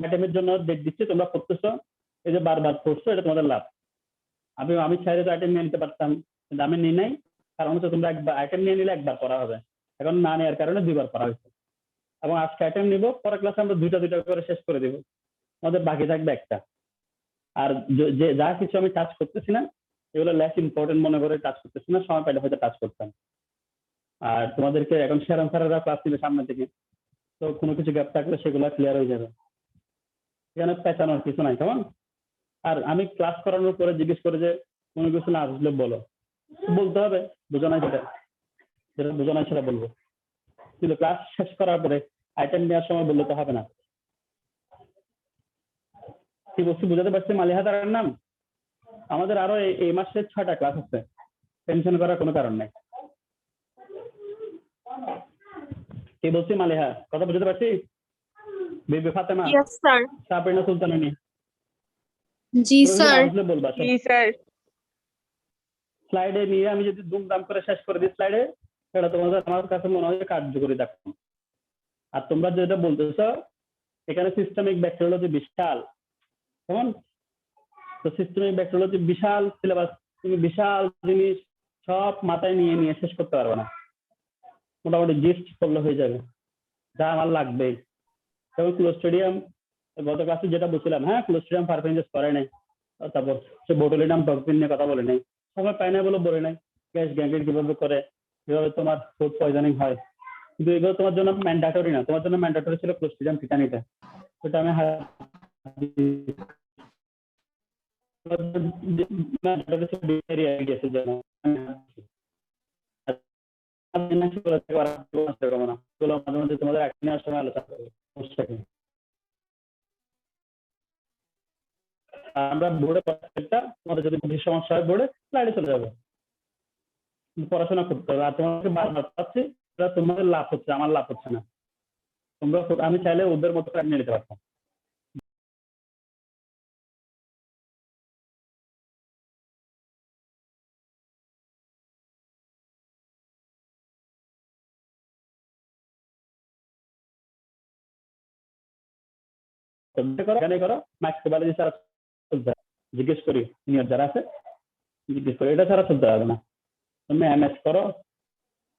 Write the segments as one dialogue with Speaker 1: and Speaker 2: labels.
Speaker 1: আইটেমের জন্য ডেট দিচ্ছি, তোমরা করতেছো, এই যে বারবার করছো, এটা তোমাদের লাভ। আমি চাইলে তো আইটেম নিয়ে নিতে পারতাম, কিন্তু আমি নিই নাই, কারণ হচ্ছে তোমরা একবার আইটেম নিয়ে নিলে একবার করা হবে, এখন না নেওয়ার কারণে দুইবার করা হয়েছে। এবং আজকে আইটেম নিব, পরের ক্লাসে আমরা দুইটা করে শেষ করে দিব, আমাদের বাকি থাকবে একটা। আর যে যা কিছু আমি টাচ করতেছি না, এগুলো লেস ইম্পর্টেন্ট মনে করে টাচ করতেছি না, সময় পাইলে হয়তো টাচ করতাম। আর তোমাদেরকে এখন শেরান স্যারেরা ক্লাস নিবে সামনে থেকে, তো কোনো কিছু গ্যাপ থাকলে সেগুলো ক্লিয়ার হয়ে যাবে, এখানে পেঁচানোর কিছু নাই, কেমন? আর আমি ক্লাস করানোর পরে জিজ্ঞেস করে যে কোনো কিছু না আসলে বলো, বলতে হবে, বোঝা নাই যেটা বোঝা নাই সেটা বলবো, কিন্তু ক্লাস শেষ করার পরে আইটেম নেওয়ার সময় বললে তো হবে না। কি বলছি বুঝাতে পারছি? মালিহা তারার নাম। আমাদের আরো এই মাসে 6টা ক্লাস আছে, টেনশন করার কোনো কারণ নাই। কি বলছি মালিহা, কথা বুঝতে পারছি? বিবি ফাতেমা,
Speaker 2: Yes, sir.
Speaker 1: সাবরিনা সুলতানানি,
Speaker 2: জি স্যার।
Speaker 1: বলবা
Speaker 3: জি স্যার।
Speaker 1: স্লাইডে নিয়ে আমি যদি দুমদাম করে শেষ করে দিই স্লাইডে, সেটা তোমাদের আমার কাছে মনে হয় কার্যকরী থাকবে। আর তোমরা যেটা বলতেছো এখানে সিস্টেমিক ব্যাকটেরিওলজি বিশাল, কেমন? তো সিস্টেমিক ব্যাকটেরিওলজি বিশাল সিলেবাস, তুমি বিশাল জিনিস সব মাথায় নিয়ে শেষ করতে পারবে না, মোটামুটি জিস্ট করলে হয়ে যাবে, যা আমার লাগবে। যেমন ক্লোস্ট্রিডিয়াম গত ক্লাসে যেটা বলছিলাম, হ্যাঁ ক্লোস্ট্রিডিয়াম পারফেন্সেস করে নাই, তারপর সে বোটুলিনাম টক্সিন নিয়ে কথা বলে নাই, সময় পায় না বলে বলে নাই, গ্যাস গ্যাংগ্রিন কিভাবে করে, কিভাবে তোমার ফুড পয়জনিং হয়, কিন্তু এগুলো তোমার জন্য ম্যান্ডেটরি না, তোমার জন্য ম্যান্ডেটরি ছিল ক্লোস্ট্রিডিয়াম টিটানিটা, সেটা আমি তোমাদের এক নেওয়ার সময় আলোচনা করবো। আমরা বোর্ডে প্রত্যেকটা তোমাদের যদি বুঝির সমস্যা হয় বোর্ডে স্লাইডে চলে যাবে, পড়াশোনা করতে হবে। আর তোমাকে বারবার পাচ্ছি তোমাদের লাভ হচ্ছে, আমার লাভ হচ্ছে না। তোমরা আমি চাইলে ওদের মতো করে নিয়ে নিতে পারতাম। করো মাইক্রোবায়োলজি ছাড়া চলতে, জিজ্ঞেস করি সিনিয়র যারা আছে, জিজ্ঞেস করি, এটা ছাড়া চলতে হবে না। তুমি এমএস করো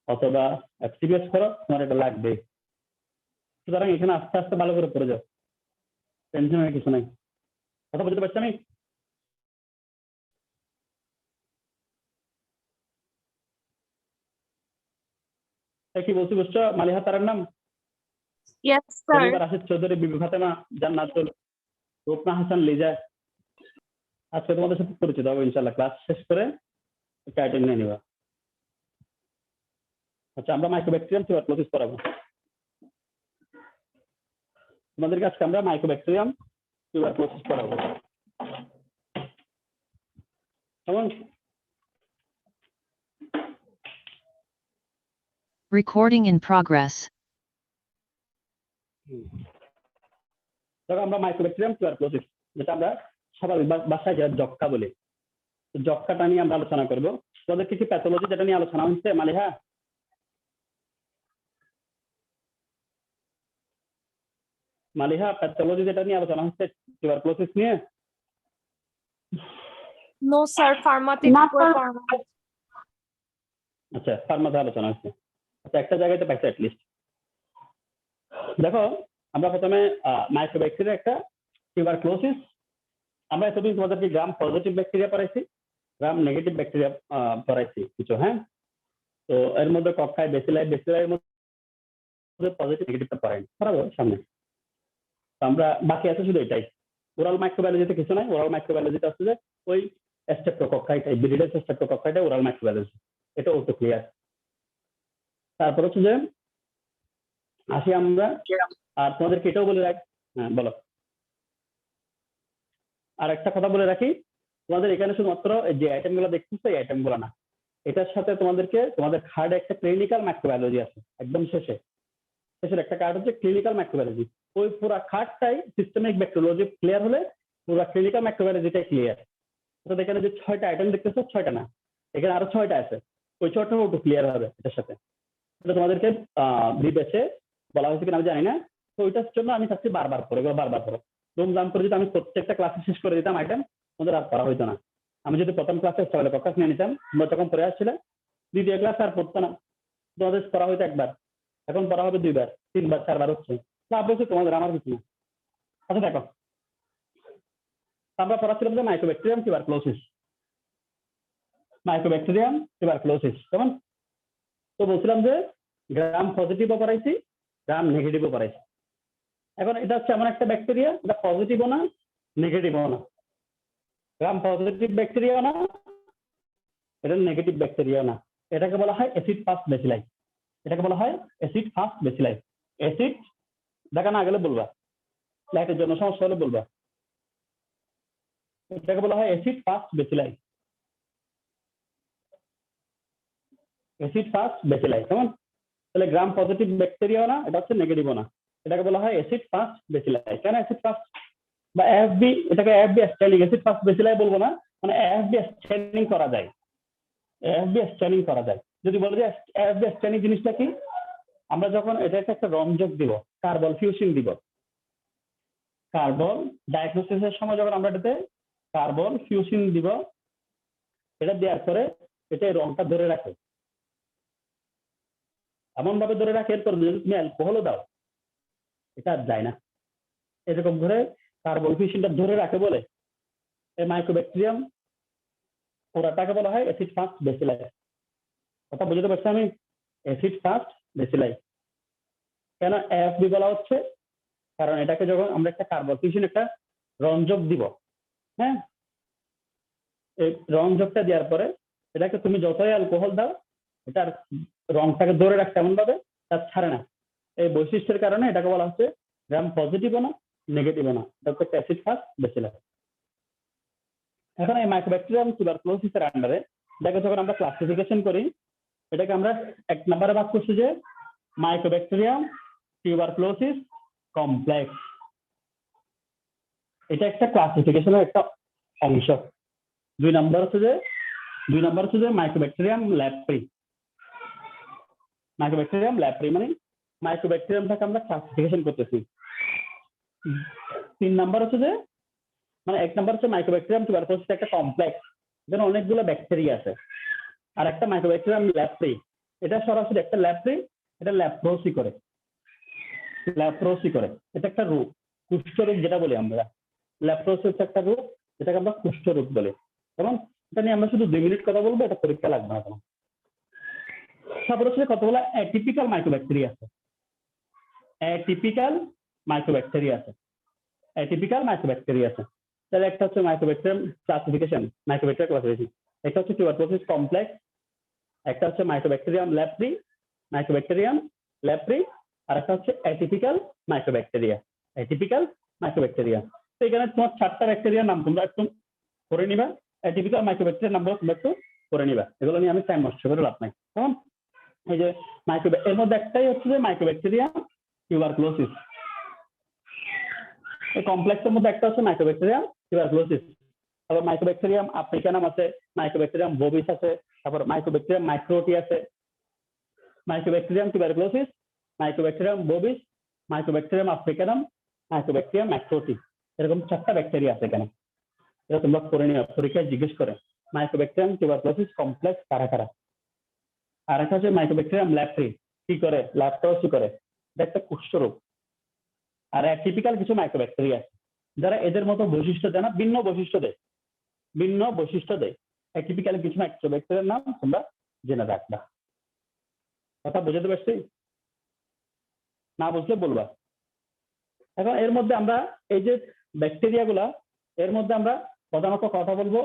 Speaker 1: অথবা এফসিবিএস করো, তোমার এটা লাগবে। সুতরাং এখানে আস্তে আস্তে ভালো করে পড়ে যাও, টেনশনের কিছু নাই। কথা বুঝতে পারছি আমি? কি বলছি বুঝছো? মালিহা তারার নাম,
Speaker 2: Yes, sir.
Speaker 1: রাশিদ চৌধুরী, বিবি ফাতেমা, জান্নাতুল, রূপনা হাসান, লিজা। আজকে তোমাদের সাথে পরিচিত হবে ইনশাল্লাহ, ক্লাস শেষ করে একটা আইটেম নিয়ে নিবা। আচ্ছা, আমরা মাইক্রোব্যাকটেরিয়াম টিউবারকুলোসিস করাবো তোমাদেরকে। আজকে আমরা মাইক্রোব্যাকটেরিয়াম টিউবারকুলোসিস করাবো, কেমন?
Speaker 4: Recording in progress.
Speaker 1: আমরা মাইক্রোব্যাকটেরিয়াম টিউবারকুলোসিস, যেটা আমরা স্বাভাবিক ভাষায় যক্ষ্মা বলি, যক্ষ্মাটা নিয়ে আমরা আলোচনা করবো। তোমাদের কি প্যাথোলজি যেটা নিয়ে আলোচনা হচ্ছে মালিহা? মালিহা, প্যাথোলজি যেটা নিয়ে আলোচনা হচ্ছে টিউবারকুলোসিস নিয়ে?
Speaker 2: No, sir. Pharmatic.
Speaker 1: আচ্ছা, ফার্মাতে আলোচনা হচ্ছে। আচ্ছা, একটা জায়গায় তো পাইছে অ্যাটলিস্ট। দেখো, আমরা প্রথমে মাইক্রোব্যাকটেরিয়া একটা টিউবারকুলোসিস, আমরা এতদিন তোমাদেরকে গ্রাম পজিটিভ ব্যাকটেরিয়া পড়াইছি, গ্রাম নেগেটিভ ব্যাকটেরিয়া পড়াইছি কিছু, হ্যাঁ। তো এর মধ্যে কক্ষায় বেসিলাইয়ের মধ্যে পজিটিভ নেগেটিভটা পড়াই, পড়াবো সামনে। আমরা বাকি আছে শুধু এটাই। ওরাল মাইক্রোবায়োলজিতে কিছু নাই, ওরাল মাইক্রোবায়োলজিতে আছে যে ওই স্ট্রেপ্টোকক্কাইটাই, বিরিডাস স্ট্রেপ্টোকক্কাইটাই ওরাল মাইক্রোবায়োলজি, এটা অটো ক্লিয়ার। তারপর হচ্ছে যে আসি আমরা, আর তোমাদেরকে এটাও বলে রাখি, হ্যাঁ বলো। আর একটা কথা বলে রাখি, তোমাদের এখানে শুধুমাত্র যে আইটেমগুলো দেখতেছো এই আইটেমগুলো না, এটার সাথে তোমাদের খার্ডে একটা ক্লিনিক্যাল মাইক্রোবায়োলজি আছে, একদম শেষের একটা কার্ড হচ্ছে ক্লিনিক্যাল মাইক্রোবায়োলজি। ওই পুরো খার্ডটাই সিস্টেমিক ব্যাকটেরিওলজি ক্লিয়ার হলে পুরো ক্লিনিক্যাল মাইক্রোবায়োলজিটাই ক্লিয়ার। অর্থাৎ এখানে যে 6টা আইটেম দেখতেছো, 6টা না, এখানে আরো 6টা আছে, ওই 6টাও একটু ক্লিয়ার হবে এটার সাথে। এটা তোমাদেরকে বিবেচে বলা হয়েছে কিনা আমি জানি না, ওইটার জন্য আমি চাচ্ছি বারবার পড়ো, এগুলো বারবার পড়ো। দুমদাম করে যদি আমি প্রত্যেকটা ক্লাসে শেষ করে দিতাম আইটেম, আমাদের আর পড়া হইতো না। আমি যদি প্রথম ক্লাসে সকালে প্রকাশ নিয়ে নিতাম, তোমরা তখন পড়ে আসছিলে, দ্বিতীয় ক্লাস আর পড়তো না, তোমাদের পড়া হইতো একবার, এখন পড়া হবে 2 বার 3 বার 4 বার হচ্ছে। লাভ হচ্ছে তোমাদের, আমার কিছু না। আচ্ছা দেখো, আমরা পড়াচ্ছিলাম যে মাইক্রোব্যাকটেরিয়াম টিউবারকুলোসিস, মাইক্রোব্যাকটেরিয়াম টিউবারকুলোসিস, কেমন? তো বলছিলাম যে গ্রাম পজিটিভও পড়াইছি, গ্রাম নেগেটিভও পড়াইছি। এখন এটা হচ্ছে এমন একটা ব্যাকটেরিয়া, এটা পজিটিভও না নেগেটিভও না, গ্রাম পজিটিভ ব্যাকটেরিয়া না, এটা নেগেটিভ ব্যাকটেরিয়া না। এটাকে বলা হয় অ্যাসিড ফাস্ট ব্যাসিলাই, এটাকে বলা হয় অ্যাসিড ফাস্ট ব্যাসিলাই। অ্যাসিড দেখা না গেলে বলবা, লাইটের জন্য সমস্যা হলে বলবা। এটাকে বলা হয় acid fast bacilli, acid fast bacilli, কেমন? তাহলে গ্রাম পজিটিভ ব্যাকটেরিয়া না, এটা হচ্ছে নেগেটিভও না, এটাকে বলা হয় অ্যাসিড ফাস্ট ব্যাসিলাই। কেন অ্যাসিড ফাস্ট বা এএফবি, এটাকে AFB standing, acid fast bacilli বলবো না, মানে এএফবি স্ট্যান্ডিং করা যায়, এএফবি স্ট্যান্ডিং করা যায়। যদি বলে যে এএফবি স্ট্যান্ডিং জিনিসটা কি, আমরা যখন এটাকে একটা রঞ্জক দিব, কার্বন ফিউশন দিব, কার্বন ডায়াগনোসিসের সময় যখন আমরা এটাতে কার্বন ফিউশন দিব, এটা দেওয়ার পরে এটা এই রংটা ধরে রাখে, এমন ভাবে ধরে রাখে, এরপর যদি তুমি অ্যালকোহলও দাও এটা আর যায় না, এরকম ধরে কার্বন ফিউশনটা ধরে রাখে বলে এই মাইক্রোব্যাকটেরিয়াম ওরাটাকে বলা হয় অ্যাসিড ফাস্ট ব্যাসিলাই। কথা বুঝতে পারছি আমি? Acid fast bacilli. কেন এএফবি বলা হচ্ছে? কারণ এটাকে যখন আমরা একটা কার্বন ফিউশন একটা রঞ্জক দিব, হ্যাঁ, এই রঞ্জকটা দেওয়ার পরে এটাকে তুমি যতই অ্যালকোহল দাও, এটার রংটাকে ধরে রাখতে এমন ভাবে তার ছাড়ে না। এই বৈশিষ্ট্যের কারণে এটাকে বলা হচ্ছে গ্রাম পজিটিভও না নেগেটিভও না, এটা হচ্ছে অ্যাসিড ফাস্ট ব্যাসিলাই। এখন এই মাইক্রোব্যাকটেরিয়াম টিউবারকুলোসিসের আন্ডারে এটাকে যখন আমরা ক্লাসিফিকেশন করি, এটাকে আমরা 1 নম্বরে ভাগ করছি যে মাইক্রোব্যাকটেরিয়াম টিউবারকুলোসিস কমপ্লেক্স, এটা একটা ক্লাসিফিকেশনের একটা অংশ। 2 নম্বর হচ্ছে যে মাইক্রোব্যাকটেরিয়াম ল্যাপ্রি, মাইক্রোব্যাকটেরিয়াম ল্যাপ্রি মানে মাইক্রোব্যাকটেরিয়ামটাকে আমরা ক্লাসিফিকেশন করতেছি। 3 নম্বর হচ্ছে যে মানে 1 নম্বর হচ্ছে মাইক্রোব্যাকটেরিয়াম টিউবারকুলোসিস একটা কমপ্লেক্স, যেখানে অনেকগুলো ব্যাকটেরিয়া আছে। আর একটা মাইক্রোব্যাকটেরিয়াম ল্যাপ্রি, এটা সরাসরি একটা ল্যাপ্রি, এটা ল্যাপ্রোসি করে, এটা একটা রোগ, কুষ্ঠরোগ যেটা বলি আমরা। ল্যাপ্রোসি হচ্ছে একটা রোগ, যেটাকে আমরা কুষ্ঠরোগ বলি। এবং এটা নিয়ে আমরা শুধু 2 মিনিট কথা বলবো, এটা পরীক্ষা লাগবে না। তারপর হচ্ছে কতগুলো অ্যাটিপিক্যাল মাইক্রোব্যাকটেরিয়া আছে, অ্যাটিপিক্যাল মাইক্রোব্যাকটেরিয়া আছে, অ্যাটিপিক্যাল মাইক্রোব্যাকটেরিয়া আছে। তাহলে একটা হচ্ছে মাইক্রোব্যাকটেরিয়াম ক্লাসিফিকেশন, মাইক্রোব্যাকটেরিয়াম ক্লাসিফিকেশন, একটা হচ্ছে টিউবারকুলোসিস কমপ্লেক্স, একটা হচ্ছে মাইক্রোব্যাকটেরিয়াম ল্যাপ্রি, আর একটা হচ্ছে অ্যাটিপিক্যাল মাইক্রোব্যাকটেরিয়া, অ্যাটিপিক্যাল মাইক্রোব্যাকটেরিয়া। তো এখানে তোমার 4টা ব্যাকটেরিয়ার নাম তোমরা একটু করে নিবা, অ্যাটিপিক্যাল মাইক্রোব্যাকটেরিয়ার নামগুলো তোমরা একটু করে নিবা, এগুলো নিয়ে আমি টাইম নষ্ট করে লাভ নাই। কেমন? এই যে এর মধ্যে একটাই হচ্ছে যে মাইক্রোব্যাকটেরিয়াম টিউবারকুলোসিস, এই কমপ্লেক্সের মধ্যে একটা হচ্ছে মাইক্রোব্যাকটেরিয়াম টিউবারকুলোসিস। তারপর মাইক্রোব্যাকটেরিয়াম আফ্রিকানাম আছে, মাইক্রোব্যাকটেরিয়াম বোবিস আছে, তারপর মাইক্রোব্যাকটেরিয়াম মাইক্রোটি আছে, mycobacterium tuberculosis, mycobacterium bovis, mycobacterium africanum, mycobacterium microti, এরকম 4টা ব্যাকটেরিয়া আছে এখানে। এটা তোমরা করে নিও, পরীক্ষায় জিজ্ঞেস করে মাইক্রোব্যাকটেরিয়াম টিউবারকুলোসিস কমপ্লেক্স কারা কারা। আর একটা হচ্ছে মাইক্রোব্যাকটেরিয়াম ল্যাপ্রি, কি করে? ল্যাপ্রোসি করে, এটা একটা কুষ্ঠরোগ। আর অ্যাটিপিক্যাল কিছু মাইক্রোব্যাকটেরিয়া আছে যারা এদের মতো বৈশিষ্ট্য দেয় না, ভিন্ন বৈশিষ্ট্য দেয়। অ্যাটিপিক্যাল কিছু মাইক্রোব্যাকটেরিয়ার নাম তোমরা জেনে রাখবা। কথা বুঝতে পারছি? না বুঝলে বলবা। এখন এর মধ্যে আমরা এই যে ব্যাকটেরিয়া গুলা, এর মধ্যে আমরা প্রধানত কথা বলবো,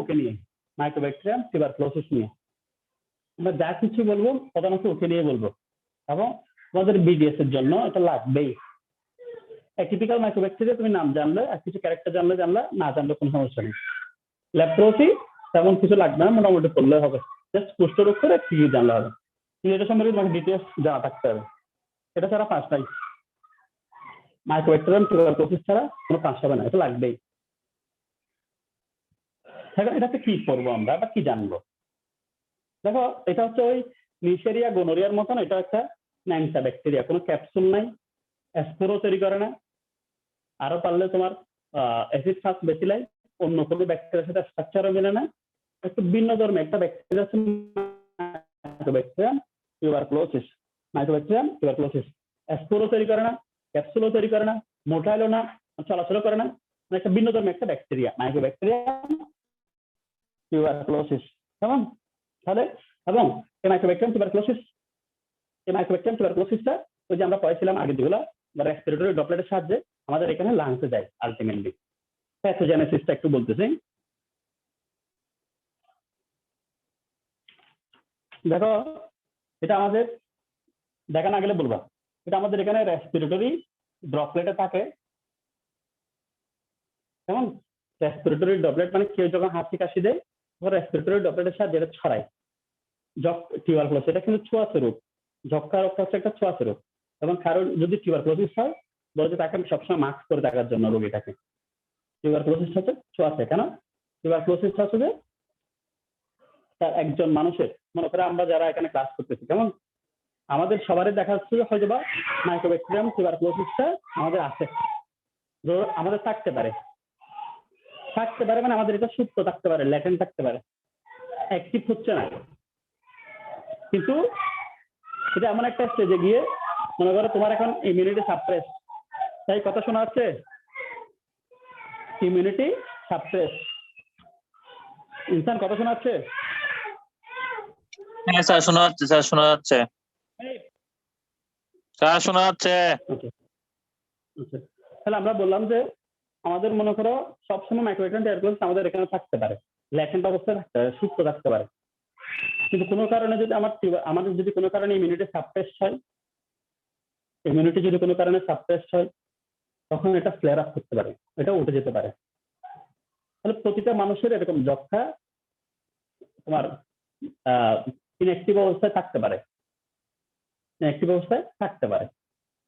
Speaker 1: ওকে নিয়ে, মাইক্রোব্যাকটেরিয়াম টিউবারকুলোসিস নিয়ে। আমরা যা কিছু বলবো প্রধানত ওকে নিয়ে বলবো, এবং তোমাদের বিডিএস এর জন্য এটা লাগবেই। অ্যাটিপিক্যাল মাইক্রোব্যাকটেরিয়া তুমি নাম জানলে আর কিছু ক্যারেক্টার জানলে, না জানলে কোনো সমস্যা নেই। ল্যাপ্রোসি তেমন কিছু লাগবে না, মোটামুটি পড়লে হবে, জাস্ট কুষ্ঠরোগ করে কি জানলে হবে। এটা সম্পর্কে তোমাকে ডিটেলস জানা থাকতে হবে, এটা ছাড়া পাস নাই। মাইক্রোব্যাকটেরিয়াম টিউবারকুলোসিস ছাড়া কোনো পাস হবে না, এটা লাগবেই। এখন এটাতে কি করবো আমরা বা কি জানবো? দেখো, এটা হচ্ছে ওই নিশেরিয়া গোনোরিয়ার মতন, এটা একটা ন্যাংটা ব্যাকটেরিয়া, কোনো ক্যাপসুল নাই, স্পোরও তৈরি করে না, আরো পারলে তোমার অ্যাসিড ফাস্ট বেসিলাই অন্য কোনো ব্যাকটেরিয়ার সাথে স্ট্রাকচারও মেলে না। একটু ভিন্ন ধর্মে একটা ব্যাকটেরিয়া আছে মাইক্রোব্যাকটেরিয়াম টিউবারকুলোসিস, মাইক্রোব্যাকটেরিয়াম টিউবারকুলোসিস। স্পোরও তৈরি করে না, ক্যাপসুলও তৈরি করে না, মোটাইলও না, চলাচলও করে না, একটা ভিন্ন ধর্মে একটা ব্যাকটেরিয়া মাইক্রোব্যাকটেরিয়াম টিউবারকুলোসিস। কেমন তাহলে? এবং এই মাইক্রোব্যাকটেরিয়াম টিউবারকুলোসিসটা ওই যে আমরা পড়েছিলাম আগে যেগুলো রেসপিরেটরি ড্রপলেটের সাহায্যে আমাদের এখানে লাংসে যায় আলটিমেটলি। প্যাথোজেনেসিসটা একটু বলতেছি। দেখো এটা আমাদের দেখা না গেলে বলবা, এটা আমাদের এখানে রেসপিরেটরি ড্রপলেটে থাকে। কেমন? রেসপিরেটরি ড্রপলেট মানে কেউ যখন হাসি কাশি দেয় তখন রেসপিরেটরি ড্রপলেটের সাহায্যে এটা ছড়ায়। টিউবারকুলোসিস এটা কিন্তু ছোঁয়াচে রোগ, যক্ষ্মা রোগটা হচ্ছে একটা ছোঁয়াচে রোগ। এবং কারণ যদি টিউবারকুলোসিস হয় বলে যে তাকে সবসময় মাস্ক করে থাকার জন্য রোগীটাকে। টিউবারকুলোসিস হচ্ছে ছোঁয়াচে। কেন? টিউবারকুলোসিস হচ্ছে যে তার একজন মানুষের, মনে করে আমরা যারা এখানে ক্লাস করতেছি, কেমন আমাদের সবারই দেখা যাচ্ছে হয়তো বা মাইক্রোব্যাকটেরিয়াম টিউবারকুলোসিসটা আমাদের আছে, আমাদের থাকতে পারে মানে আমাদের এটা সুপ্ত থাকতে পারে, ল্যাটেন্ট থাকতে পারে, অ্যাক্টিভ হচ্ছে না। কিন্তু এটা এমন একটা স্টেজে গিয়ে মনে করো তোমার এখন ইমিউনিটি সাপ্রেস, তাই কথা শোনা যাচ্ছে? Immunity suppress. ইনসান কথা শোনা যাচ্ছে?
Speaker 3: হ্যাঁ স্যার শোনা যাচ্ছে, স্যার শোনা যাচ্ছে, স্যার শোনা যাচ্ছে।
Speaker 1: তাহলে আমরা বললাম যে আমাদের মনে করো সবসময় মাইক্রোব্যাকটেরিয়াম টিউবারকুলোসিস আমাদের এখানে থাকতে পারে, ল্যাটেন্ট অবস্থায় থাকতে পারে, সুপ্ত থাকতে পারে। কিন্তু কোনো কারণে যদি আমাদের যদি কোনো কারণে ইমিউনিটি সাপ্রেসড হয়, ইমিউনিটি যদি কোনো কারণে সাপ্রেসড হয় তখন এটা ফ্লেয়ার আপ করতে পারে, এটা উঠে যেতে পারে। তাহলে প্রতিটা মানুষের এরকম যক্ষ্মা তোমার ইনঅ্যাক্টিভ অবস্থায় থাকতে পারে, ইনঅ্যাক্টিভ অবস্থায় থাকতে পারে।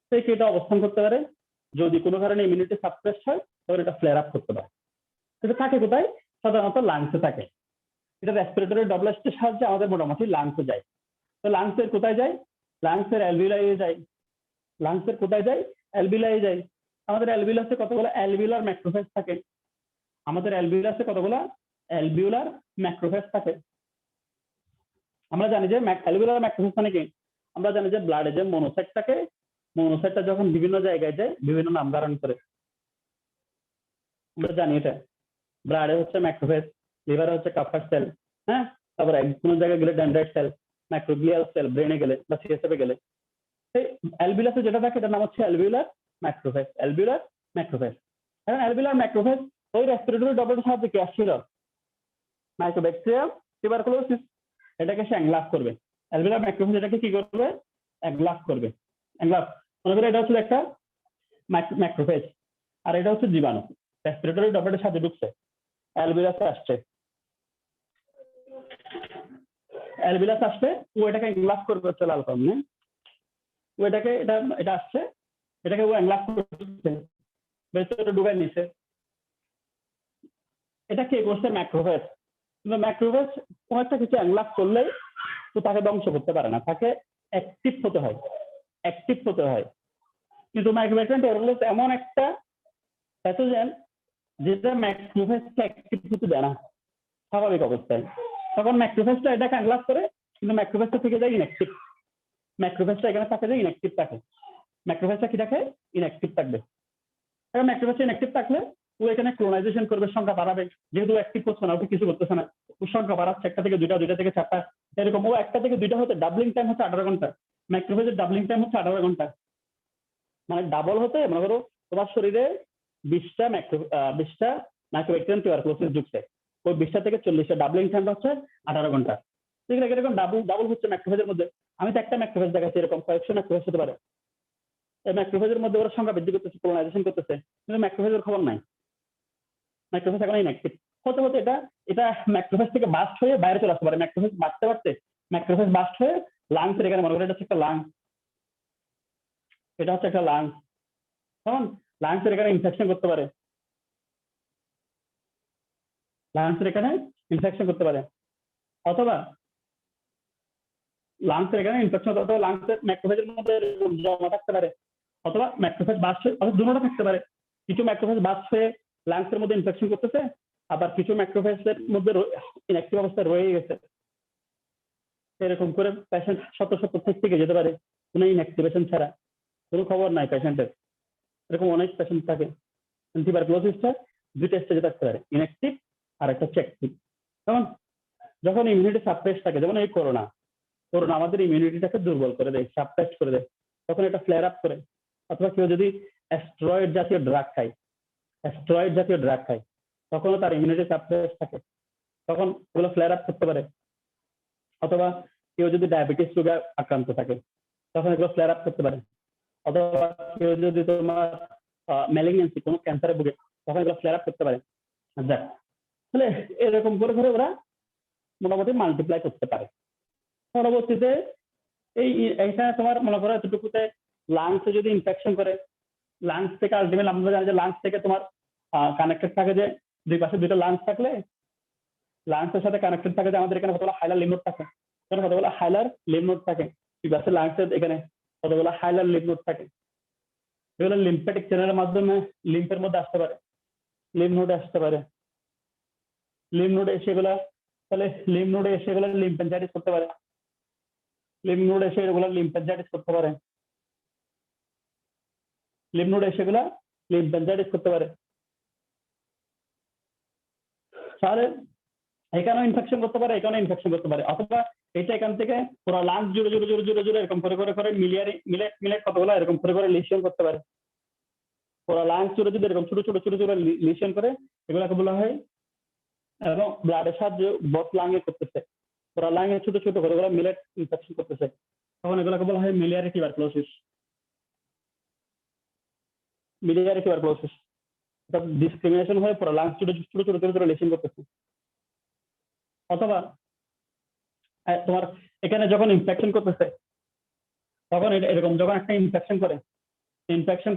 Speaker 1: তো এটা অবস্থান করতে পারে, যদি কোনো কারণে ইমিউনিটি সাপ্রেসড হয় তখন এটা ফ্লেয়ার আপ করতে পারে। এটা থাকে কোথায়? সাধারণত লাংসে থাকে। এটা রেসপিরেটরি ড্রপলেটের সাহায্যে আমাদের মোটামুটি লাংসে যায়। তো লাংসের কোথায় যায়? লাংসের অ্যালভিওলাই যায়। লাংসের কোথায় যায়? অ্যালভিওলাই যায়। আমাদের অ্যালভিওলাসে কতগুলো অ্যালভিওলার ম্যাক্রোফেজ থাকে। আমাদের অ্যালভিওলাসে কতগুলো অ্যালভিওলার ম্যাক্রোফেজ থাকে। আমরা জানি যে অ্যালভিওলার ম্যাক্রোফেজ মানে কি? আমরা জানি যে ব্লাডে যে মনোসাইট থাকে, মনোসাইটটা যখন বিভিন্ন জায়গায় যায় বিভিন্ন নাম ধারণ করে। আমরা জানি এটা ব্লাডে হচ্ছে ম্যাক্রোফেজ, লিভারে হচ্ছে কাফার সেল, হ্যাঁ, তারপরে কোনো জায়গায় গেলে ডেন্ড্রাইট সেল, মাইক্রোগ্লিয়াল সেল ব্রেনে গেলে বা সিএসএফে গেলে। অ্যালভিওলাসে যেটা থাকে এটার নাম হচ্ছে অ্যালভিওলার ম্যাক্রোফেজ। Alveolar macrophage. এখন অ্যালভিওলার ম্যাক্রোফেজ ওই রেসপিরেটরি ড্রপলেটের সাহায্যে কি আসছিল? মাইক্রোব্যাকটেরিয়াম টিউবারকুলোসিস, এটাকে সে এনগ্লাভ করবে। অ্যালভিওলার ম্যাক্রোফেজ এটাকে কি করবে? এনগ্লাভ করবে। এনগ্লাভ মনে করে এটা হচ্ছে একটা ম্যাক্রোফেজ, আর এটা হচ্ছে জীবাণু। রেসপিরেটরি ড্রপলেটের সাথে ঢুকছে, অ্যালভিওলাসে আসছে, অ্যালভিওলাস আসবে, ও এটাকে এনগ্লাভ করবে হচ্ছে লাল কর্ণে, ও এটাকে এটা আসছে, এটাকে ও এনগ্লাভ করছে, ভেতরে ঢুকায় নিছে। এটা কে করছে? ম্যাক্রোফেজ। কিন্তু ম্যাক্রোফেজ কোন একটা কিছু এনগ্লাভ করলেই তো তাকে ধ্বংস করতে পারে না, তাকে অ্যাক্টিভ হতে হয়, অ্যাক্টিভ হতে হয়। কিন্তু মাইক্রোব্যাকটেরিয়াম টিউবারকুলোসিস এমন একটা প্যাথোজেন যেটা ম্যাক্রোফেজকে অ্যাক্টিভ হতে দেয় না স্বাভাবিক অবস্থায়। তখন ম্যাক্রোফেজটা এটাকে এনগ্লাভ করে, কিন্তু ম্যাক্রোফেজটা থেকে যায় ইনঅ্যাক্টিভ। ম্যাক্রোফেজটা এখানে থাকে যে ইনঅ্যাক্টিভ থাকে। ম্যাক্রোফেজটা কি থাকে? ইনঅ্যাক্টিভ থাকবে। এখন ম্যাক্রোফেজটা ইনঅ্যাক্টিভ থাকলে ও এখানে ক্লোনাইজেশন করবে, সংখ্যা বাড়াবে, যেহেতু অ্যাক্টিভ করছে না, ওকে কিছু করতেছে না, ও সংখ্যা বাড়াচ্ছে, একটা থেকে দুইটা, দুইটা থেকে চারটা, এরকম। ও একটা থেকে দুইটা হতে ডাবলিং টাইম হচ্ছে 18 ঘন্টা। ম্যাক্রোফেজের ডাবলিং টাইম হচ্ছে 18 ঘন্টা। মানে ডাবল হতে মনে করো তোমার শরীরে 20টা মাইক্রোব্যাকটেরিয়াম টিউবারকুলোসিস ঢুকছে, ওই 20টা থেকে 40টা, ডাবলিং টাইমটা হচ্ছে 18 ঘন্টা। ঠিক আছে, এরকম ডাবল হচ্ছে ম্যাক্রোফেজের মধ্যে। আমি তো একটা ম্যাক্রোফেজ দেখাচ্ছি, এরকম কয়েকশো ম্যাক্রোফেজ হতে পারে। এই ম্যাক্রোফেজের মধ্যে ওরা সংখ্যা বৃদ্ধি করতেছে, ক্লোনাইজেশন করতেছে, কিন্তু ম্যাক্রোফেজের খবর নাই। ম্যাক্রোফেজ এখন ইনঅ্যাক্টিভ হতে হতে এটা ম্যাক্রোফেজ থেকে বাস্ট হয়ে বাইরে চলে আসতে পারে। ম্যাক্রোফেজ বাড়তে ম্যাক্রোফেজ বাস্ট হয়ে লাংসের এখানে, মনে করেন এটা হচ্ছে একটা লাং, এটা হচ্ছে একটা লাং, কেমন? লাংসের এখানে ইনফেকশন করতে পারে, লাংসের এখানে ইনফেকশন করতে পারে, অথবা লাংসের এখানে ইনফেকশন, অথবা লাংসের ম্যাক্রোফেজের মধ্যে জমা থাকতে পারে, অথবা ম্যাক্রোফেজ বার্স্ট হয়ে, অথবা দুটোটা থাকতে পারে। কিছু ম্যাক্রোফেজ বার্স্ট হয়ে লাংসের মধ্যে ইনফেকশন করতেছে, আবার কিছু ম্যাক্রোফেজের মধ্যে ইনঅ্যাক্টিভ অবস্থায় রয়ে গেছে। এরকম করে পেশেন্ট শত শত থেকে যেতে পারে কোনো ইনঅ্যাক্টিভেশন ছাড়া, কোনো খবর নাই পেশেন্টের। এরকম অনেক পেশেন্ট থাকে। টিউবারকুলোসিসটা দুইটা স্টেজে থাকতে পারে, ইনঅ্যাক্টিভ আর একটা অ্যাক্টিভ। যেমন যখন ইমিউনিটি সাপ্রেস থাকে, যেমন এই করোনা আমাদের ইমিউনিটিটাকে দুর্বল করে দেয়, সাপ্রেস করে দেয়, তখন এটা ফ্লেয়ার আপ করে। অথবা কেউ যদি অ্যাস্টেরয়েড জাতীয় ড্রাগ খায়, তখনও তার ইমিউনিটি সাপ্রেস থাকে, তখন ওগুলো ফ্লেয়ার আপ করতে পারে। অথবা কেউ যদি ডায়াবেটিস রোগে আক্রান্ত থাকে, তখন এগুলো ফ্লেয়ার আপ করতে পারে। অথবা কেউ যদি তোমার ম্যালিগন্যান্সি, কোনো ক্যান্সারে ভুগে, তখন এগুলো ফ্লেয়ার আপ করতে পারে। তাহলে এরকম করে করে ওরা মোটামুটি মাল্টিপ্লাই করতে পারে। পরবর্তীতে এইখানে তোমার মনে করো এতটুকুতে লাংসে যদি ইনফেকশন করে, লাংস থেকে আলটিমেটলি আমরা জানি যে লাংস থেকে তোমার কানেক্টেড থাকে, যে দুই পাশে দুইটা লাংস থাকলে লাংসের সাথে কানেক্টেড থাকে যে আমাদের এখানে কতগুলো হাইলার লিম্ফ নোড থাকে, কতগুলো হাইলার লিম্ফ নোড থাকে, দুই পাশে লাংসের এখানে কতগুলো হাইলার লিম্ফ নোড থাকে। এগুলো লিম্ফ্যাটিক চ্যানেলের মাধ্যমে লিম্ফের মধ্যে আসতে পারে, লিম্ফ নোডে আসতে পারে। লিম্ফ নোডে এসে এগুলা, তাহলে লিম্ফ নোডে এসে এগুলো লিম্ফ্যানজাইটিস করতে পারে, লিম্ফ নোডে এসে এগুলো লিম্ফ্যানজাইটিস করতে পারে, লিম্ফ নোডে এসে এগুলা লিম্ফ্যানজাইটিস করতে পারে। তাহলে এখানেও ইনফেকশন করতে পারে, এখানেও ইনফেকশন করতে পারে। অথবা এটা এখান থেকে পুরো লাংস জুড়ে জুড়ে জুড়ে জুড়ে জুড়ে এরকম করে করে করে মিলে কতগুলো এরকম করে করে লিশন করতে পারে। পুরো লাংস জুড়ে জুড়ে এরকম ছোট ছোট ছোট ছোট লিশন করে, এগুলোকে বলা হয়, এবং ব্লাডের সাহায্যে বট লাংয়ে করতেছে, পুরো লাংয়ে ছোট ছোট করে করে মিলেট ইনফেকশন করতেছে, তখন এগুলোকে বলা হয় miliary tuberculosis. Miliary tuberculosis discrimination হয়ে পুরো লাংস ছোট ছোট ছোট ছোট ছোট লিশন করতেছে। অথবা তোমার এখানে যখন ইনফেকশন করতেছে, তখন এরকম যখন একটা ইনফেকশন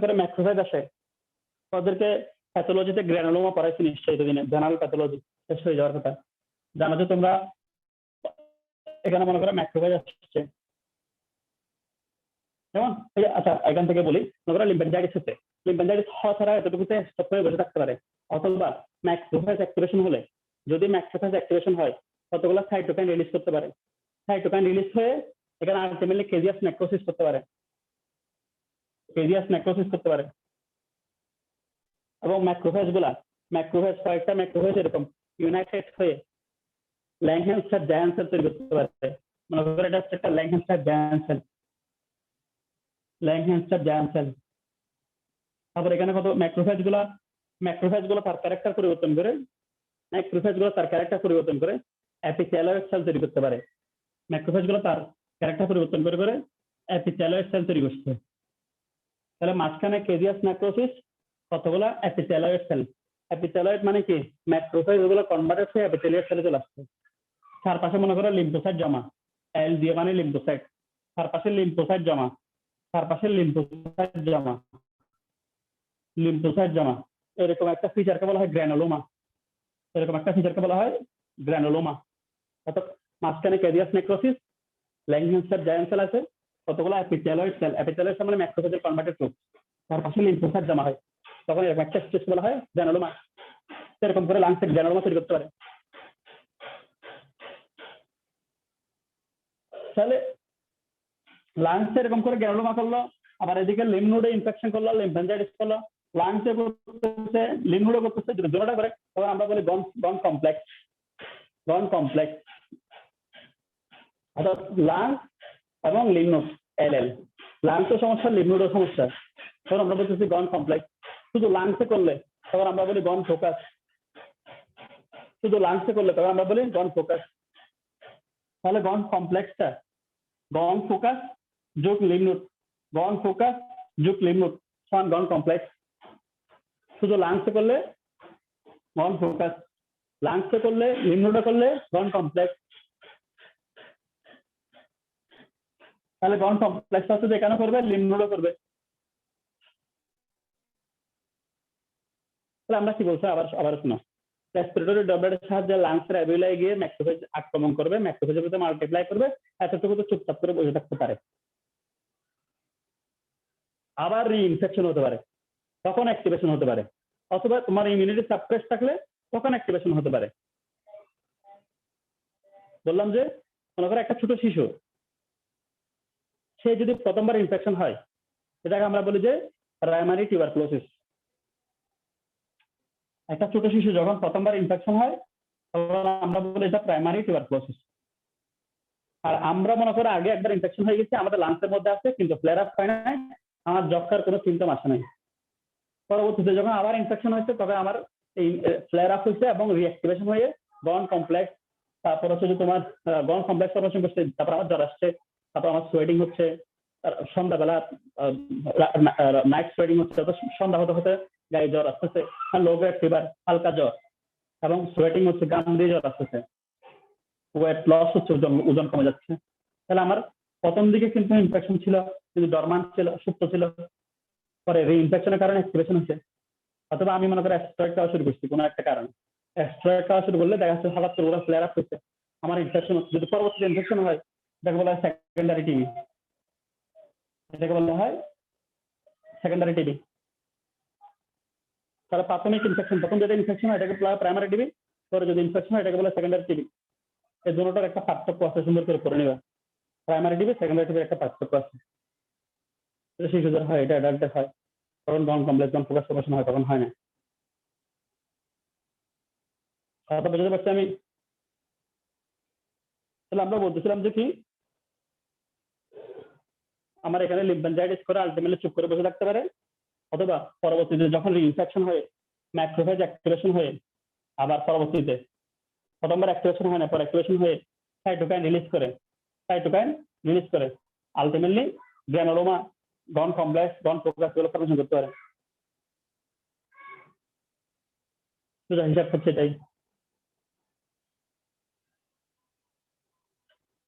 Speaker 1: করে ম্যাক্রোফেজ আসে, তাদেরকে প্যাথোলজিতে গ্র্যানুলোমা পড়াইছি নিশ্চয়ই এতদিনে, জেনারেল প্যাথোলজি শেষ হয়ে যাওয়ার কথা। জানো যে তোমরা এখানে মনে করো ম্যাক্রোফেজ আসছে, যেমন আচ্ছা এখান থেকে বলি, মনে করো লিম্ফ্যানজাইটিস হচ্ছে, লিম্ফ্যানজাইটিস হওয়া ছাড়া এতটুকুতে স্টপ হয়ে বসে থাকতে পারে। অথবা ম্যাক্রোফেজ অ্যাক্টিভেশন হলে, যদি ম্যাক্রোফেজ অ্যাক্টিভেশন হয়, কতগুলো সাইটোকাইন রিলিজ করতে পারে, সাইটোকাইন রিলিজ হয়ে এখানে আলটিমেটলি কেজিয়াস নেক্রোসিস করতে পারে, এবং কয়েকটা ম্যাক্রোফেজ এরকম ইউনাইটেড হয়ে ল্যাংহ্যামস্টার জায়ান্ট সেল তৈরি করতে পারে। মনে করো এটা হচ্ছে একটা ল্যাংহ্যামস্টার জায়ান্ট সেল। তারপর এখানে কত ম্যাক্রোফেজ গুলো তার ক্যারেক্টার পরিবর্তন করে এপিথেলিয়াল সেল তৈরি করতে পারে। ম্যাক্রোফেজ গুলো তার ক্যারেক্টার পরিবর্তন করে এপিথেলিয়াল সেল তৈরি করছে। তাহলে মাঝখানে কেজিয়াস নেক্রোসিস, কতগুলো এপিথেলিয়াল সেল। এপিথেলিয়াল মানে কি, ম্যাক্রোফেজ গুলো কনভার্টেড হয়ে এপিথেলিয়াল সেলে চলে আসছে। চারপাশে মনে করো লিম্ফোসাইট জমা, এল দিয়ে মানে লিম্ফোসাইট, চারপাশে লিম্ফোসাইট জমা, এরকম একটা ফিচারকে বলা হয় গ্র্যানুলোমা। অর্থাৎ মাঝখানে কেজিয়াস নেক্রোসিস, ল্যাংহ্যামস্টার জায়ান্ট সেল আছে, কতগুলো এপিথেলিয়াল সেল মানে ম্যাক্রোফেজের কনভার্টেড রূপ, চারপাশে লিম্ফোসাইট জমা হয়, তখন এরকম একটা স্টেজ বলা হয় গ্র্যানুলোমা। এরকম করে লাংসের গ্র্যানুলোমা তৈরি করতে পারে। তাহলে লাংসে এরকম করে গ্র্যানুলোমা করলো, আবার এদিকে লিম্ফ নোডে ইনফেকশন করলো, লিম্ফ্যানজাইটিস করলো, লাংসে করতেছে, লিম্ফ নোডে করতেছে, দুটোটা করে, তখন আমরা বলি গন কমপ্লেক্স। অর্থাৎ লাংস এবং লিম্ফ নোড এলএল, লাংসের সমস্যা, লিম্ফ নোডের সমস্যা, তখন আমরা বলতেছি গন কমপ্লেক্স। শুধু লাংসে করলে তখন আমরা বলি গন ফোকাস, তাহলে গন কমপ্লেক্সটা গন ফোকাস যোগ লিম্ফ নোড সমান গন কমপ্লেক্স। শুধু লাংসে করলে গন ফোকাস, লাংসে করলে লিম্ফ নোডে করলে গন কমপ্লেক্স। তাহলে গন কমপ্লেক্স শুধু এখানে করবে, লিম্ফ নোডে করবে। তাহলে আমরা কি বলছি, আবার শোনো, রেসপিরেটরি ড্রপলেটের সাহায্যে লাংসের অ্যাভিউলায় গিয়ে ম্যাক্রোফেজ আক্রমণ করবে, ম্যাক্রোফেজের ভিতরে মাল্টিপ্লাই করবে, এতটুকু তো চুপচাপ করে বসে থাকতে পারে। আবার রিইনফেকশন হতে পারে, তখন অ্যাক্টিভেশন হতে পারে, অথবা তোমার ইমিউনিটি সাপ্রেস থাকলে তখন অ্যাক্টিভেশন হতে পারে। বললাম যে মনে করো একটা ছোট শিশু, সে যদি প্রথমবার ইনফেকশন হয় এটাকে আমরা বলি যে প্রাইমারি টিউবারকুলোসিস। একটা ছোট শিশু যখন প্রথমবার ইনফেকশন হয় তখন আমরা বলি এটা প্রাইমারি টিউবারকুলোসিস। আর আমরা মনে করো আগে একবার ইনফেকশন হয়ে গেছে, আমাদের লাংসের মধ্যে আছে কিন্তু ফ্লেয়ার আপ হয় নাই, আমার যক্ষার কোনো সিমটম আসে নাই। পরবর্তীতে যখন আবার ইনফেকশন হয়েছে তবে আমার এই ফ্লেয়ার আপ হয়েছে এবং রিঅ্যাক্টিভেশন হয়ে গন কমপ্লেক্স, তারপর হচ্ছে যে তোমার গন কমপ্লেক্স ফরমেশন করছে, তারপর আমার জ্বর আসছে, তারপর আমার সোয়েটিং হচ্ছে, সন্ধ্যাবেলা নাইট সোয়েটিং হচ্ছে, সন্ধ্যা হতে হতে গায়ে জ্বর আসতেছে, লো গ্রেড ফিভার, হালকা জ্বর এবং সোয়েটিং হচ্ছে, গাম দিয়ে জ্বর আসতেছে, ওয়েট লস হচ্ছে, ওজন কমে যাচ্ছে। তাহলে আমার প্রথম দিকে কিন্তু ইনফেকশন ছিল, কিন্তু ডরমান্ট ছিল, সুপ্ত ছিল, পরে রিইনফেকশনের কারণে অ্যাক্টিভেশন হচ্ছে। অথবা আমি মনে করি স্টেরয়েড খাওয়া শুরু করছি কোনো একটা কারণে, স্টেরয়েড খাওয়া শুরু করলে দেখা যাচ্ছে হঠাৎ করে ওরা ফ্লেয়ার আপ করছে, আমার ইনফেকশন হচ্ছে। যদি পরবর্তীতে ইনফেকশন হয় এটাকে বলা হয় সেকেন্ডারি টিবি, এটাকে বলা হয় সেকেন্ডারি টিবি। তাহলে প্রাথমিক ইনফেকশন, প্রথম যেটা ইনফেকশন হয় এটাকে বলা হয় প্রাইমারি টিবি, পরে যদি ইনফেকশন হয় এটাকে বলা হয় সেকেন্ডারি টিবি। এই দুটোটার একটা পার্থক্য আছে, সুন্দর করে পড়ে নিবা। প্রাইমারি টিবি সেকেন্ডারি টিবির একটা পার্থক্য আছে। এটা শিশুদের হয়, এটা অ্যাডাল্টের হয়, তখন গন কমপ্লেক্স গন ফোকাস ফরমেশন হয়, তখন হয় না। কথা বুঝতে পারছি আমি? তাহলে আমরা বলতেছিলাম যে কি আমার এখানে লিম্ফ্যানজাইটিস করে আলটিমেটলি চুপ করে বসে থাকতে পারে, অথবা পরবর্তীতে যখন রিইনফেকশন হয়ে ম্যাক্রোফেজ অ্যাক্টিভেশন হয়ে আবার পরবর্তীতে প্রথমবার অ্যাক্টিভেশন হয় না, পর অ্যাক্টিভেশন হয়ে সাইটোকাইন রিলিজ করে আলটিমেটলি গ্রানুলোমা, গন কমপ্লেক্স, গন ফোকাস গুলো ফরমেশন করতে পারে। হিসাব হচ্ছে এটাই।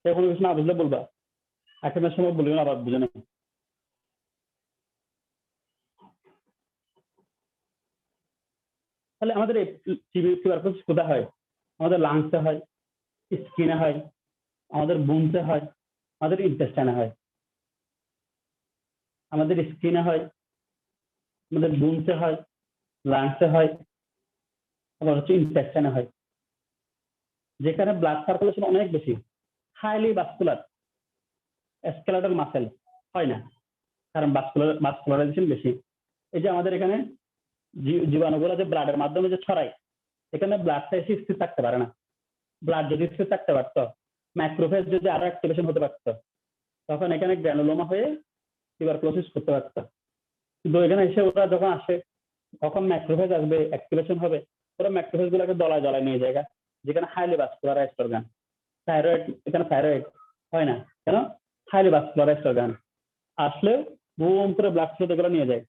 Speaker 1: কোনো কিছু না বুঝলে বলবা, একটা সময় বলবো না, আবার বুঝে না। তাহলে আমাদের এই টিউবারকুলোসিস কোথায় হয়? আমাদের লাংসে হয়, স্কিনে হয়, আমাদের বোনসে হয়, আমাদের ইন্টেস্টাইনে হয়। আমাদের স্কিনে হয়, আমাদের বোনসে হয়, লাংসে হয়, আবার হচ্ছে ইন্টেস্টাইনে হয়। যেখানে ব্লাড সার্কুলেশন অনেক বেশি, হাইলি ভাস্কুলার, স্কেলেটাল মাসেল হয় না, কারণ ভাস্কুলারাইজেশন বেশি। এই যে আমাদের এখানে জীবাণুগুলো যে ব্লাডের মাধ্যমে যে ছড়ায়, এখানে ব্লাডটা এসে স্থির থাকতে পারে না। ব্লাড যদি স্থির থাকতে পারতো, ম্যাক্রোফেজ যদি আরো অ্যাক্টিভেশন হতে পারতো, তখন এখানে গ্রানুলোমা হয়ে টিউবারকুলোসিস করতে পারতো। কিন্তু এখানে এসে ওরা যখন আসে তখন ম্যাক্রোফেজ আসবে, অ্যাক্টিভেশন হবে, ওরা ম্যাক্রোফেজ গুলোকে দলায় দলায় নিয়ে যায়, যেখানে হাইলি ভাস্কুলারাইজড অর্গান। থাইরয়েড, এখানে থাইরয়েড হয় না, কেন? হাইলি ভাস্কুলারাইজড অর্গান আসলে বুম করে ব্লাড ফ্লো এগুলো নিয়ে যায়।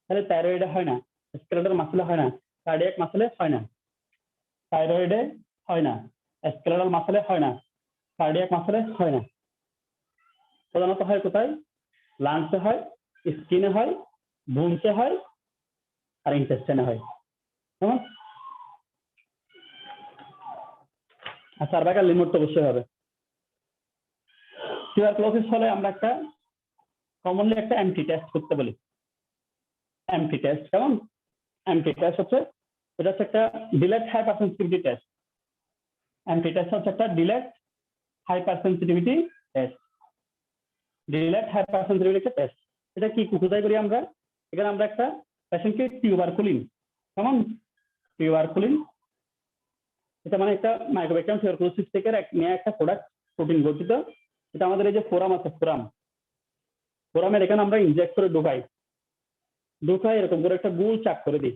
Speaker 1: তাহলে থাইরয়েডে হয় না, স্কেলেটাল মাসেলে হয় না, কার্ডিয়াক মাসেলে হয় না, থাইরয়েডে হয় না, স্কেলেটাল মাসেলে হয় না, কার্ডিয়াক মাসেলে হয় না। প্রধানত হয় কোথায়? লাংসে হয়, স্কিনে হয়, বোনসে হয়, আর ইন্টেস্টাইনে হয়। কেমন? আর সার্ভাইকাল লিম্ফ তো অবশ্যই হবে। টিউবারকুলোসিস হলে আমরা একটা কমনলি একটা এমটি টেস্ট করতে বলি। এমটি টেস্ট কেমন? এমটি টেস্ট হচ্ছে, এটা হচ্ছে একটা ডিলেট হাইপার সেন্সিটিভিটি টেস্ট। এমটি টেস্ট হচ্ছে একটা ডিলেট হাইপার সেন্সিটিভিটি টেস্ট। ডিলেট হাইপার সেন্সিটিভিটি টেস্ট এটা কি কোথায় করি আমরা? এখানে আমরা একটা পেশেন্টকে টিউবারকুলিন, কেমন? টিউবারকুলিন এটা মানে একটা মাইক্রোব্যাকটেরিয়াম টিউবারকুলোসিস থেকে নিয়ে একটা প্রোডাক্ট, প্রোটিন গঠিত। এটা আমাদের এই যে ফোরাম আছে, ফোরামের এখানে আমরা ইনজেক্ট করে ঢুকাই এরকম করে একটা গোল চাক করে দিই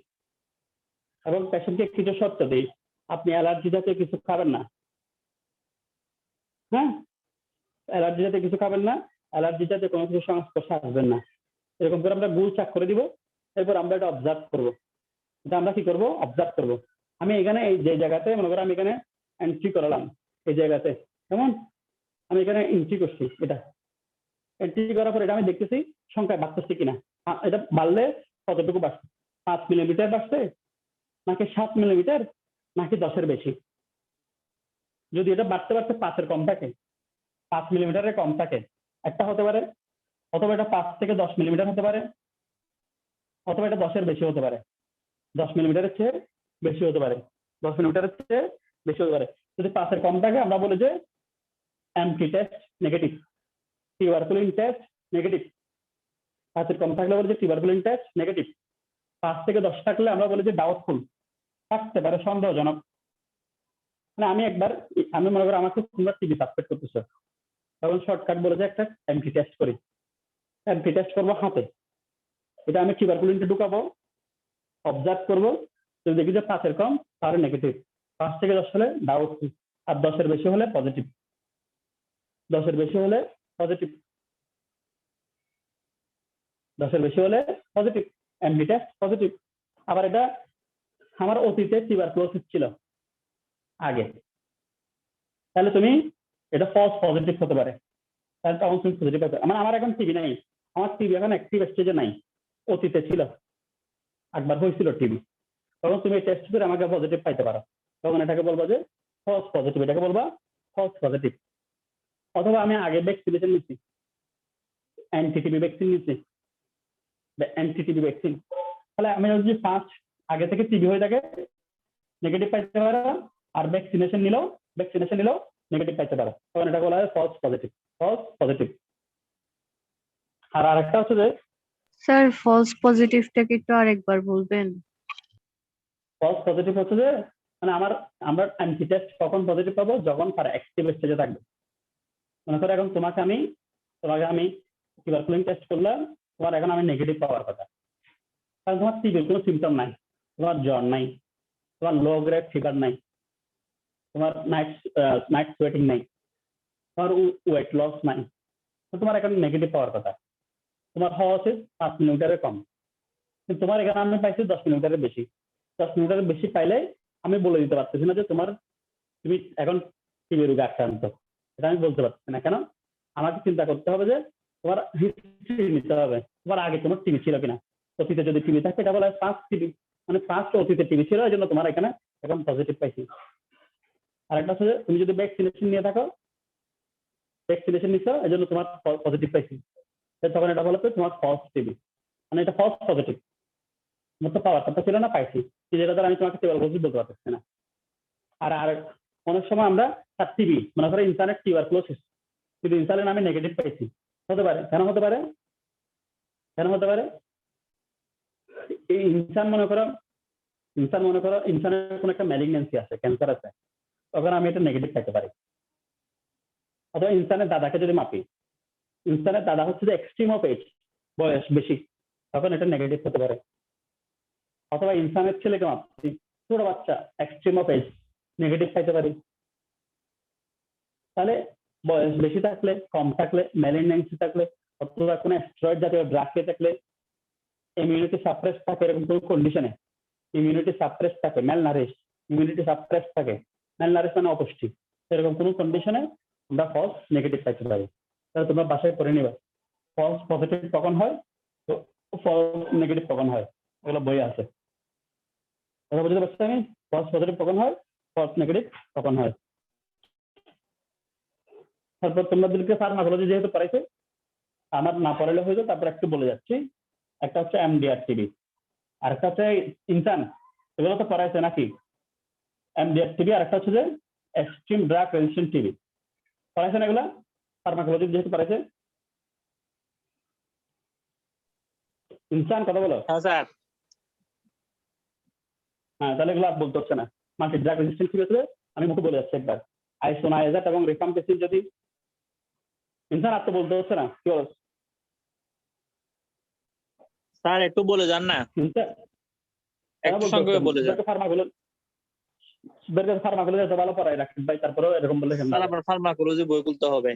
Speaker 1: এবং পেশেন্টকে কিছু শর্ত দিই, আপনি অ্যালার্জি জাতীয় কিছু খাবেন না, হ্যাঁ, অ্যালার্জি জাতীয় কিছু খাবেন না, অ্যালার্জি জাতীয় কোনো কিছু সংস্পর্শে আসবেন না, এরকম করে আমরা গোল চাক করে দিব। এরপর আমরা এটা অবজার্ভ করবো। এটা আমরা কি করবো? অবজার্ভ করবো। আমি এখানে এই যে জায়গাতে মনে করো আমি এখানে এন্ট্রি করালাম, এই জায়গাতে কেমন আমি এখানে এন্ট্রি করছি, এটা এন্ট্রি করার পর এটা আমি দেখতেছি সংখ্যায় বাড়তেছে কিনা। এটা বাড়লে কতটুকু বাড়ছে? 5 মিলিমিটার বাড়ছে, নাকি 7 মিলিমিটার, নাকি 10-এর বেশি? যদি এটা বাড়তে বাড়তে 5-এর কম থাকে, 5 মিলিমিটারের কম থাকে, একটা হতে পারে অথবা এটা 5 থেকে 10 মিলিমিটার হতে পারে, অথবা এটা 10-এর বেশি হতে পারে, 10 মিলিমিটারের চেয়ে বেশি হতে পারে, 10 মিলিমিটারের চেয়ে বেশি হতে পারে। যদি 5-এর কম থাকে আমরা বলি যে MT test negative, tuberculin test negative. 5-এর কম থাকলে বলি যে টিউবারকুলিন টেস্ট নেগেটিভ। 5 থেকে 10 থাকলে আমরা বলি যে ডাউটফুল, থাকতে পারে, সন্দেহজনক। মানে আমি মনে করি আমাকে তোমরা টিবি সাসপেক্ট করতেছো, তখন শর্টকাট বলে যে একটা এমটি টেস্ট করি। এমটি টেস্ট করবো হাতে, এটা আমি টিউবারকুলিনটা ঢুকাবো, অবজার্ভ করবো, যদি দেখি যে 5-এর কম তাহলে নেগেটিভ, 5 থেকে 10 হলে ডাউটফুল, আর 10-এর বেশি হলে পজিটিভ, 10-এর বেশি হলে পজিটিভ, 10-এর বেশি হলে পজিটিভ, এমটি টেস্ট পজিটিভ। আবার এটা আমার অতীতে টিউবারকুলোসিস ছিল আগে, তাহলে তুমি এটা ফলস পজিটিভ হতে পারে, তাহলে তখন তুমি পজিটিভ পাবে। আমার এখন টিবি নাই, আমার টিবি এখন অ্যাক্টিভ স্টেজে নাই, অতীতে ছিল, একবার হয়েছিল টিবি, তখন তুমি টেস্ট করে আমাকে পজিটিভ পাইতে পারো, তখন এটাকে বলবো যে ফলস পজিটিভ, এটাকে বলবা ফলস পজিটিভ। অথবা আমি আগে ভ্যাকসিনেশন নিচ্ছি, অ্যান্টি-টিবি ভ্যাকসিন নিচ্ছি, অ্যান্টি-টিবি ভ্যাকসিন, তাহলে আমি যদি 5 আগে থেকে টিবি হয়ে থাকে নেগেটিভ পাইতে পারো, আর ভ্যাকসিনেশন নিলেও নেগেটিভ পাইতে পারো, তখন এটা বলা হয় ফলস পজিটিভ, ফলস পজিটিভ। আর আরেকটা হচ্ছে যে
Speaker 2: স্যার ফলস পজিটিভটাকে একটু আরেকবার বলবেন?
Speaker 1: ফলস পজিটিভ হচ্ছে যে মানে আমরা অ্যান্টি টেস্ট কখন পজিটিভ পাবো, যখন তার অ্যাক্টিভ স্টেজে থাকবে। মনে করো এখন তোমাকে আমি টিউবারকুলিন টেস্ট করলাম, তোমার এখন আমি নেগেটিভ পাওয়ার কথা, কারণ তোমার টিবির কোনো সিমটম নাই, তোমার জ্বর নাই, তোমার লো গ্রেড ফিভার নাই, তোমার নাইট সোয়েটিং নাই, তোমার ওয়েট লস নাই, তো তোমার এখন নেগেটিভ পাওয়ার কথা। তোমার হওয়া হচ্ছে 5 মিলিমিটারের কম, কিন্তু তোমার এখানে আমি পাইছি 10 মিলিমিটারের বেশি। 10 মিলিমিটারের বেশি পাইলে আমি বলে দিতে পারতেছি না যে তুমি এখন টিবি রোগে আক্রান্ত, এটা আমি বলতে পারছি না। কেন? আমাকে চিন্তা করতে হবে যে তোমার হিস্ট্রি নিতে হবে, তোমার আগে তোমার টিবি ছিল কিনা, অতীতে যদি টিবি থাকে এটা বলা হয় পাস্ট টিবি, মানে পাস্ট অতীতে টিবি ছিল, এই জন্য তোমার এখানে এখন পজিটিভ পাইছি। আরেকটা হচ্ছে তুমি যদি ভ্যাকসিনেশন নিয়ে থাকো, ভ্যাকসিনেশন নিচ্ছ এই জন্য তোমার পজিটিভ পাইছি, তখন এটা বলতে তোমার ফলস টিবি, মানে এটা ফলস পজিটিভ, আমার তো পাওয়ার কথা ছিল না, পাইছি, যেটা দ্বারা আমি তোমাকে টিউবারকুলোসিস বলতে পারতেছি না। আর অনেক সময় আমরা তার টিবি মনে করো ইনসানের টিউবারকুলোসিস, কিন্তু ইনসানের আমি নেগেটিভ পাইছি, হতে পারে। কেন হতে পারে? এই ইনসান মনে করো ইনসানের কোনো একটা ম্যালিগন্যান্সি আছে, ক্যান্সার আছে, তখন আমি এটা নেগেটিভ পাইতে পারি। অথবা ইনসানের দাদাকে যদি মাপি, ইনসানের দাদা হচ্ছে যে এক্সট্রিম অফ এজ, বয়স বেশি, তখন এটা নেগেটিভ হতে পারে। অথবা ইনসানের ছেলেকে মাপছি, ছোট বাচ্চা, এক্সট্রিম অফ এজ, নেগেটিভ পাইতে পারি। তাহলে বয়স বেশি থাকলে, কম থাকলে, ম্যালিগন্যান্সি থাকলে, অথবা কোনো স্টেরয়েড জাতীয় ড্রাগ খেয়ে থাকলে, ইমিউনিটি সাপ্রেস থাকে, এরকম কোনো কন্ডিশনে ইমিউনিটি সাপ্রেস থাকে, ম্যালনারিশ, ইমিউনিটি সাপ্রেস থাকে, ম্যালনারিশ মানে অপুষ্টি, এরকম কোনো কন্ডিশনে আমরা ফলস নেগেটিভ পাইতে পারি। তাহলে তোমরা বাসায় করে নিবা ফলস পজিটিভ কখন হয়, তো ফলস নেগেটিভ কখন হয়, এগুলো বই আছে। কথা বুঝতে পারছি আমি? ফলস পজিটিভ কখন হয়, ফলস নেগেটিভ কখন হয়। তারপর তোমাদেরকে ফার্মাকোলজি যেহেতু পড়াইছে, আমার না পড়ালে হয়তো, তারপর একটু বলে যাচ্ছি। একটা হচ্ছে এমডিআর টিবি, আর একটা হচ্ছে ইনসান, এগুলো তো পড়াইছে নাকি? এমডিআর টিবি, আর একটা হচ্ছে যে এক্সট্রিম ড্রাগ রেজিস্ট্যান্ট টিবি, পড়াইছে না এগুলা? ফার্মাকোলজি যেহেতু পড়াইছে। ইনসান কথা বলো।
Speaker 3: হ্যাঁ স্যার।
Speaker 1: হ্যাঁ, তাহলে এগুলো আর বলতে হচ্ছে না। মাল্টি ড্রাগ রেজিস্ট্যান্ট টিবি হচ্ছে, আমি মুখে বলে যাচ্ছি একবার, আইসোনাইজাট এবং রিফাম্পিসিন। যদি ইনসান আর তো বলতে হচ্ছে না, কি বলো
Speaker 3: স্যার একটু বলে যান না, একটু সংক্ষেপে বলে যান।
Speaker 1: ফার্মাকোলজি এত ভালো পড়াই রাখেন ভাই, তারপরেও এরকম বলে
Speaker 3: স্যার আপনার ফার্মাকোলজি বই খুলতে হবে।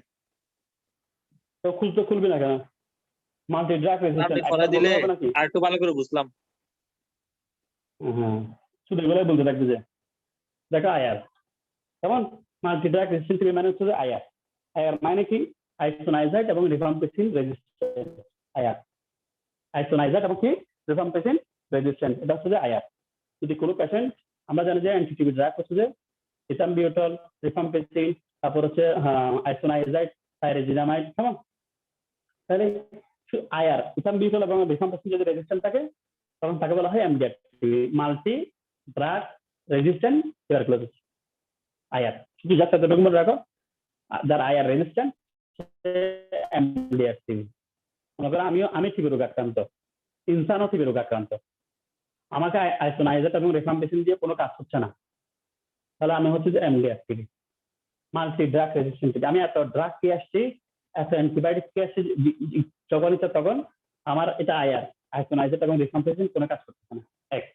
Speaker 1: তো খুলবি না কেন? মাল্টি ড্রাগ
Speaker 3: আপনি
Speaker 1: রেজিস্ট্যান্ট
Speaker 3: পড়া দিলে আর একটু ভালো করে বুঝলাম।
Speaker 1: হ্যাঁ, শুধু এগুলোই বলতে থাকবে যে দেখো আয়ার, কেমন? মাল্টি ড্রাগ রেজিস্ট্যান্ট টিবি মানে হচ্ছে যে আয়ার। আয়ার মানে কি? আইসোনাইজাট এবং রিফাম্পিসিন রেজিস্ট্যান্ট। আয়ার, আইসোনাইজাট এবং কি রিফাম্পিসিন রেজিস্ট্যান্ট, এটা হচ্ছে যে আয়ার। যদি কোনো পেশেন্ট, আমরা জানি যে অ্যান্টিটিবি ড্রাগ হচ্ছে যে ইথাম্বিউটল, রিফাম্পিসিন, তারপর হচ্ছে আইসোনাইজাট, থাইরাজিনামাইড, কেমন? তাহলে আয়ার ইথাম বিউটল এবং রিফাম্পেসিন যদি রেজিস্ট্যান্ট থাকে তখন তাকে বলা হয় MDR multi drug resistant tuberculosis আয়ার। শুধু যার সাথে ডকুমেন্ট রাখো যার আয়ার রেজিস্ট্যান্ট এমডিআর টিবি। মনে করো আমি টিবি রোগ আক্রান্ত, ইনসানও টিবি রোগ আক্রান্ত, আমাকে আইসোনাইজার এবং রিফাম্পেসিন দিয়ে কোনো কাজ হচ্ছে না, তাহলে আমি হচ্ছে যে MDR TB multi drug resistant TB. আমি এত ড্রাগ খেয়ে আসছি, এত অ্যান্টিবায়োটিক খেয়ে আসছি, যখন ইচ্ছা তখন আমার এটা আয়ার আইসোনাইজার এবং রিফাম্পেসিন কোনো কাজ করতেছে না। এক।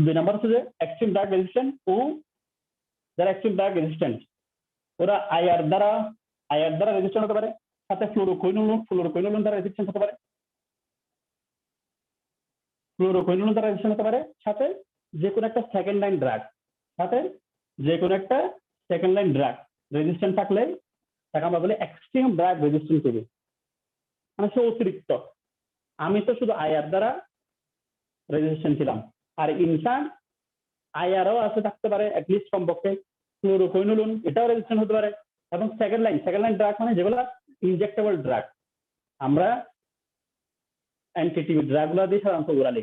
Speaker 1: 2 নম্বর হচ্ছে যে এক্সট্রিম ড্রাগ রেজিস্ট্যান্ট ও যারা এক্সট্রিম ড্রাগ রেজিস্ট্যান্ট ওরা আয়ার দ্বারা রেজিস্ট্যান্ট হতে পারে, সাথে ফ্লোরোকুইনোলোন দ্বারা রেজিস্ট্যান্ট হতে পারে, ফ্লোরোকুইনোলোন দ্বারা রেজিস্ট্যান্ট হতে পারে, সাথে যে কোনো একটা সেকেন্ড লাইন ড্রাগ, সাথে যে কোনো একটা সেকেন্ড লাইন ড্রাগ রেজিস্ট্যান্ট থাকলে তাকে আমরা বলি এক্সট্রিম ড্রাগ রেজিস্ট্যান্ট টিবি। মানে সে অতিরিক্ত, আমি তো শুধু আয়ার দ্বারা রেজিস্ট্যান্ট ছিলাম, আর ইনসান আইআরও আছে থাকতে পারে অ্যাটলিস্ট কমপক্ষে, ফ্লোরোকুইনোলোন এটাও রেজিস্ট্যান্ট হতে পারে, এবং সেকেন্ড লাইন ড্রাগ মানে যেগুলো ইনজেক্টেবল ড্রাগ, আমরা অ্যান্টিটিভি ড্রাগগুলো দিই সাধারণত ওরালি,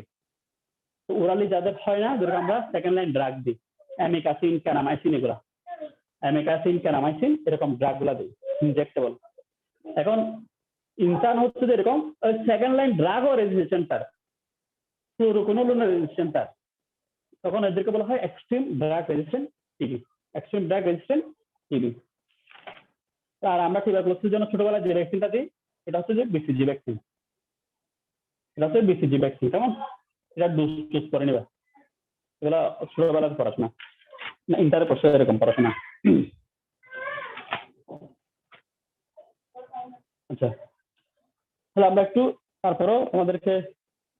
Speaker 1: তো ওরালি যাদের হয় না যেরকম আমরা সেকেন্ড লাইন ড্রাগ দিই, অ্যামিকাসিন ক্যানামাইসিন, এগুলা অ্যামিকাসিন ক্যানামাইসিন এরকম ড্রাগগুলো দিই ইনজেক্টেবল। এখন ইনসান হচ্ছে যে এরকম সেকেন্ড লাইন ড্রাগও রেজিস্ট্যান্ট তার, ফ্লোরোকুইনোলোনের রেজিস্ট্যান্ট তার, তখন এদেরকে বলা হয় extreme drug resistant TB, extreme drug resistant TB. আর আমরা টিউবারকুলোসিসের জন্য ছোটবেলায় যে ভ্যাকসিনটা দিই এটা হচ্ছে যে বিসিজি ভ্যাকসিন, কেমন? এটা ডোজ করে নিবা, এগুলো ছোটবেলার পড়াশোনা না, ইন্টারে পড়ছে এরকম পড়াশোনা। আচ্ছা, তাহলে আমরা একটু তারপরও আমাদেরকে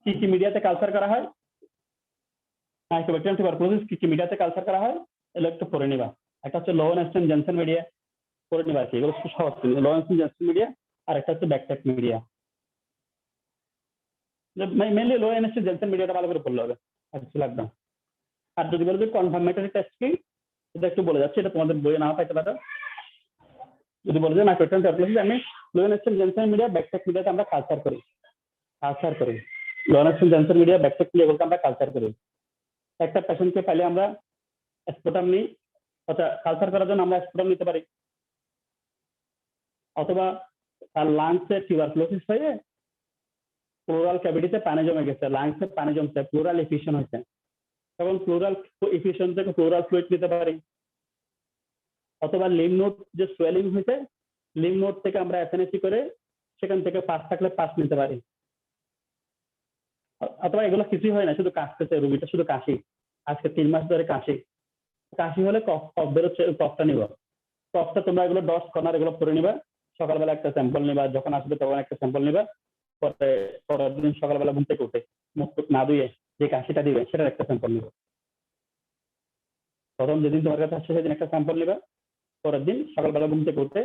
Speaker 1: কি কি মিডিয়াতে কালচার করা হয়, মাইক্রোব্যাকটেরিয়াম টিউবারকুলোসিস কি কি মিডিয়াতে কালচার করা হয় এগুলো একটু পড়ে নিবা। একটা হচ্ছে লোয়েনস্টেইন জেনসেন মিডিয়া পড়ে নিবা, কি এগুলো সহজ, লোয়েনস্টেইন জেনসেন মিডিয়া, আর একটা হচ্ছে ব্যাকটেক মিডিয়া। মেইনলি লোয়েনস্টেইন জেনসেন মিডিয়াটা ভালো করে পড়লে হবে, আর কিছু লাগবে না। আর যদি বলো যে কনফার্মেটরি টেস্ট কি, এটা একটু বলে যাচ্ছে, এটা তোমাদের বইয়ে না পাইতে পারো। যদি বলে যে মাইক্রোব্যাকটেরিয়াম টিউবারকুলোসিস আমি লোয়েনস্টেইন জেনসেন মিডিয়া ব্যাকটেক মিডিয়াতে আমরা কালচার করি, লোয়েনস্টেইন জেনসেন মিডিয়া ব্যাকটেক মিডিয়াগুলোকে আমরা কালচার করি। একটা পেশেন্টকে পাইলে আমরা স্পুটাম নিই, অর্থাৎ কালচার করার জন্য আমরা স্পুটাম নিতে পারি, অথবা তার লাংসে টিউবারকুলোসিস হয়ে প্লুরাল ক্যাভিটিতে পানি জমে গেছে, লাংসে পানি জমছে, প্লুরাল এফিউশন হয়েছে, তখন প্লুরাল এফিউশন থেকে প্লুরাল ফ্লুইড নিতে পারি, অথবা লিম্ফ নোড যে সোয়েলিং হয়েছে লিম্ফ নোড থেকে আমরা এসএনএসি করে সেখান থেকে পাস থাকলে পাস নিতে পারি, অথবা এগুলো কিছুই হয় না, শুধু কাশতেছে রোগীটা, শুধু কাশি, আজকে 3 মাস ধরে কাশি হলে কফ বেরোচ্ছে, কফটা নিব, কফটা তোমরা এগুলো ডস কর্নার এগুলো করে নিবা, সকালবেলা একটা স্যাম্পল নিবা, যখন আসবে তখন একটা স্যাম্পল নিবা, পরের দিন সকালবেলা ঘুম থেকে উঠে মুখ টুক না ধুয়ে যে কাশিটা দিবে সেটার একটা স্যাম্পল নিবা, প্রথম যেদিন তোমার কাছে আসছে সেদিন একটা স্যাম্পল নিবা, পরের দিন সকালবেলা ঘুম থেকে উঠে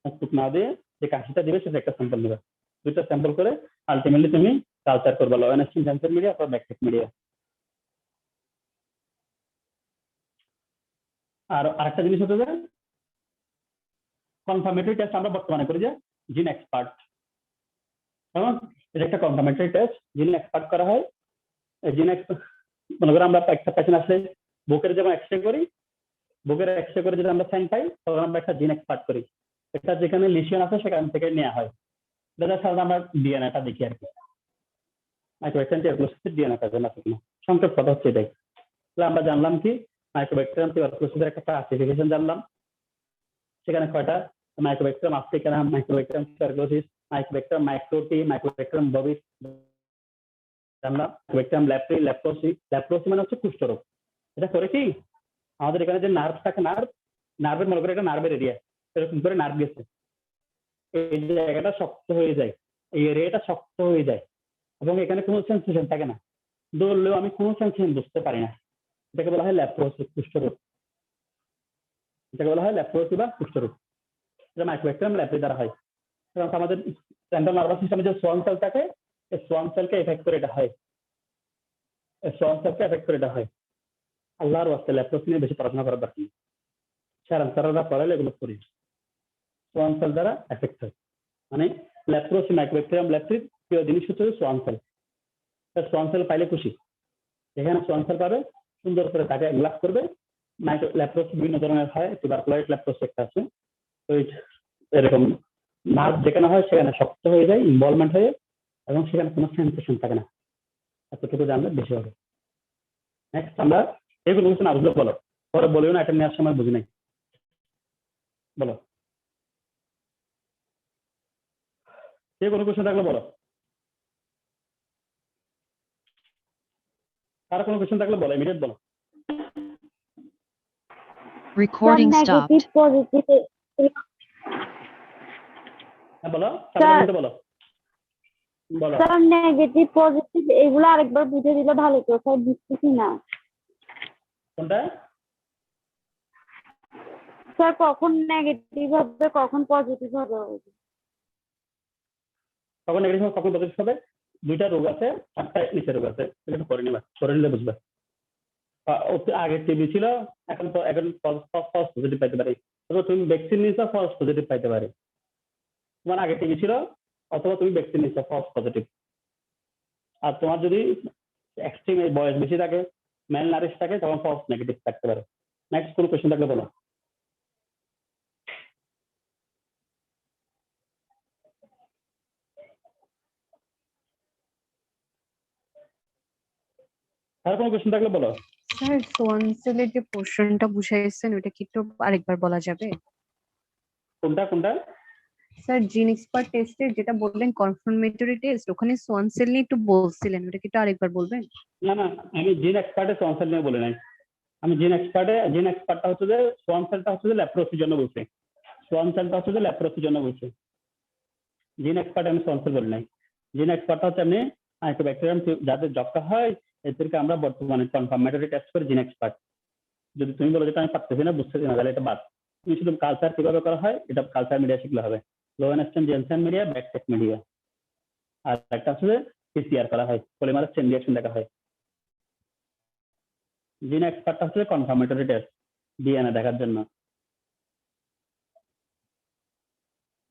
Speaker 1: মুখ টুক না দিয়ে যে কাশিটা দিবে সেটা একটা স্যাম্পল নিবা, 2টা স্যাম্পল করে আলটিমেটলি তুমি কালচার করবা লোয়েনস্টেইন জেনসেন মিডিয়া অথবা ব্যাকটেক মিডিয়া। আর আরেকটা জিনিস হচ্ছে যে কনফার্মেটরি টেস্ট আমরা বর্তমানে করি যে জিন এক্সপার্ট, এবং এটা একটা কনফার্মেটরি টেস্ট, জিন এক্সপার্ট করা হয়। জিন এক্সপার্ট মনে করো আমরা একটা পেশেন্ট আসলে বুকের যখন এক্সরে করি, বুকের এক্সরে করে যদি আমরা সাইন পাই তখন আমরা একটা জিন এক্সপার্ট করি, এটা যেখানে লিশন আছে সেখান থেকে নেওয়া হয়, যেটা সাধারণত আমরা ডিএনএটা দেখি আর কি, মাইক্রোব্যাকটেরিয়াম টিউবারকুলোসিসের ডিএনএটা জানা থাকে না, সংক্ষেপ কথা হচ্ছে এটাই। তাহলে আমরা জানলাম কি মাইক্রোব্যাকটেরিয়াম টিউবারকুলোসিসের একটা ক্লাসিফিকেশন জানলাম, সেখানে কয়টা mycobacterium africana, mycobacterium tuberculosis, mycobacterium microti, mycobacterium bovis জানলাম, মাইক্রোব্যাকটেরিয়াম ল্যাপ্রোসি মানে হচ্ছে কুষ্ঠরোগ। এটা করে কি আমাদের এখানে যে নার্ভ থাকে, নার্ভের মনে করে এটা নার্ভের এরিয়া, এরকম করে নার্ভ গেছে, এই জায়গাটা শক্ত হয়ে যায়, এই এরিয়াটা শক্ত হয়ে যায় এবং এখানে কোনো সেন্সেশন থাকে না, দৌড়লেও আমি কোনো সেন্সেশন বুঝতে পারি না, এটাকে বলা হয় ল্যাপ্রোসি, কুষ্ঠরোগ, এটাকে বলা হয় ল্যাপ্রোসি বা কুষ্ঠরোগ, এটা মাইক্রোব্যাকটেরিয়াম ল্যাপ্রি দ্বারা হয়। কারণ আমাদের সেন্ট্রাল নার্ভাস সিস্টেমে যে সোয়ান সেল থাকে, এই সোয়ান সেলকে এফেক্ট করে এটা হয়, আল্লাহর ওয়াস্তে ল্যাপ্রোসি নিয়ে বেশি পড়াশোনা করার দরকার নেই, সারা পড়ালে এগুলো করি, সোয়ান সেল দ্বারা এফেক্ট হয়, মানে ল্যাপ্রোসি মাইক্রোব্যাকটেরিয়াম ল্যাপ্রিড প্রিয় জিনিস হচ্ছে সোয়ান সেল। সোয়ান সেল পাইলে খুশি, যেখানে সোয়ান সেল পাবে সুন্দর করে তাকে গ্লাস করবে। ল্যাপ্রোসি বিভিন্ন ধরনের হয়, টিউবারকুলাইট ল্যাপ্রোসি একটা আছে। তো এরকম নার্ভ যেখানে হয় সেখানে শক্ত হয়ে যায়, ইনভলভমেন্ট হয়ে, এবং সেখানে কোনো সেন্সেশন থাকে না। এতটুকু জানলে বেশি হবে। নেক্সট আমরা এগুলো কিছু না বুঝলে বলো, পরে বলিও না এটা নেওয়ার সময় বুঝি নাই, বলো। যে কোনো কোশ্চেন থাকলে বলো, কারো কোনো কোশ্চেন থাকলে বলো, ইমিডিয়েট বলো।
Speaker 4: Recording
Speaker 5: negative
Speaker 4: stopped.
Speaker 5: পজিটিভ
Speaker 1: হ্যাঁ বলো,
Speaker 5: স্যার
Speaker 1: বলো বলো।
Speaker 5: স্যার নেগেটিভ পজিটিভ এগুলো আরেকবার বুঝে দিলে ভালো তো স্যার, বুঝতেছি না
Speaker 1: কোনটা?
Speaker 5: স্যার কখন নেগেটিভ হবে কখন পজিটিভ হবে?
Speaker 1: কখন নেগেটিভ হবে কখন পজিটিভ হবে, দুইটা রোগ আছে, একটা নিচের রোগ আছে, এটা করে নিবা, করে নিলে বুঝবে। আগে টিবি ছিল, এখন ফলস পজিটিভ পাইতে পারি। তবে তুমি ভ্যাকসিন নিয়েছো, ফলস পজিটিভ পাইতে পারে। তোমার আগে টিবি ছিল অথবা তুমি ভ্যাকসিন নিয়েছো, ফলস পজিটিভ। আর তোমার যদি এক্সট্রিম বয়স বেশি থাকে, মেল নারিশ থাকে, তখন ফলস নেগেটিভ থাকতে পারে। নেক্সট কোনো কোশ্চেন থাকলে বলো। আর কোনো কোশ্চেন থাকলে বলো।
Speaker 2: স্যার সোয়ান সেলের যে পোর্শনটা বুঝাইছেন ওটা কি একটু আরেকবার বলা যাবে?
Speaker 1: কোনটা কোনটা?
Speaker 2: স্যার জিন এক্সপার্ট টেস্টের যেটা বললেন কনফার্মেটরি টেস্ট, ওখানে সোয়ান সেল নিয়ে একটু বলছিলেন, ওটা কি একটু আরেকবার বলবেন?
Speaker 1: না না, আমি জিন এক্সপার্টে সোয়ান সেল নিয়ে বলে নাই। আমি জিন এক্সপার্টটা হচ্ছে যে সোয়ান সেলটা হচ্ছে যে ল্যাপ্রোসির জন্য বলছে, সোয়ান সেলটা হচ্ছে যে ল্যাপ্রোসির জন্য বলছে। জিন এক্সপার্ট আমি সোয়ান সেল বলি নাই। জিন এক্সপার্টটা হচ্ছে এমনি মাইক্রোব্যাকটেরিয়াম যাদের যক্ষা হয় এদেরকে আমরা বর্তমানে কনফার্মেটরি টেস্ট করে জিন এক্সপার্ট। যদি তুমি বলো যেটা আমি পারতেছি না, বুঝতেছি না, তাহলে এটা বাদ। তুমি শুধু কালচার কিভাবে করা হয় এটা কালচার মিডিয়া শিখলে হবে, লোয়েনস্টেন জেনসেন মিডিয়া, ব্যাকটেক মিডিয়া। আর একটা হচ্ছে পিসিআর করা হয়, পলিমারেজ চেইন রিঅ্যাকশন দেখা হয়। জিন এক্সপার্টটা হচ্ছে কনফার্মেটরি টেস্ট, ডিএনএ দেখার জন্য।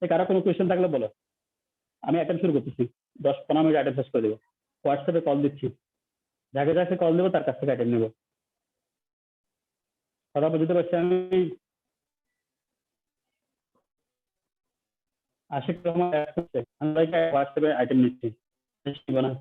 Speaker 1: কারো কোনো কোয়েশ্চেন থাকলে বলো, আমি অ্যাটেন্ড শুরু করতেছি, 10-15 মিনিট অ্যাটেন্ড শেষ করে দেবো। হোয়াটসঅ্যাপে কল দিচ্ছি, যাকে যাকে কল দেবো তার কাছ থেকে অ্যাটেন্ড নেবো। কথা বুঝতে পারছি আমি? আশিক রহমান আমি হোয়াটসঅ্যাপে অ্যাটেন্ড নিচ্ছি, না।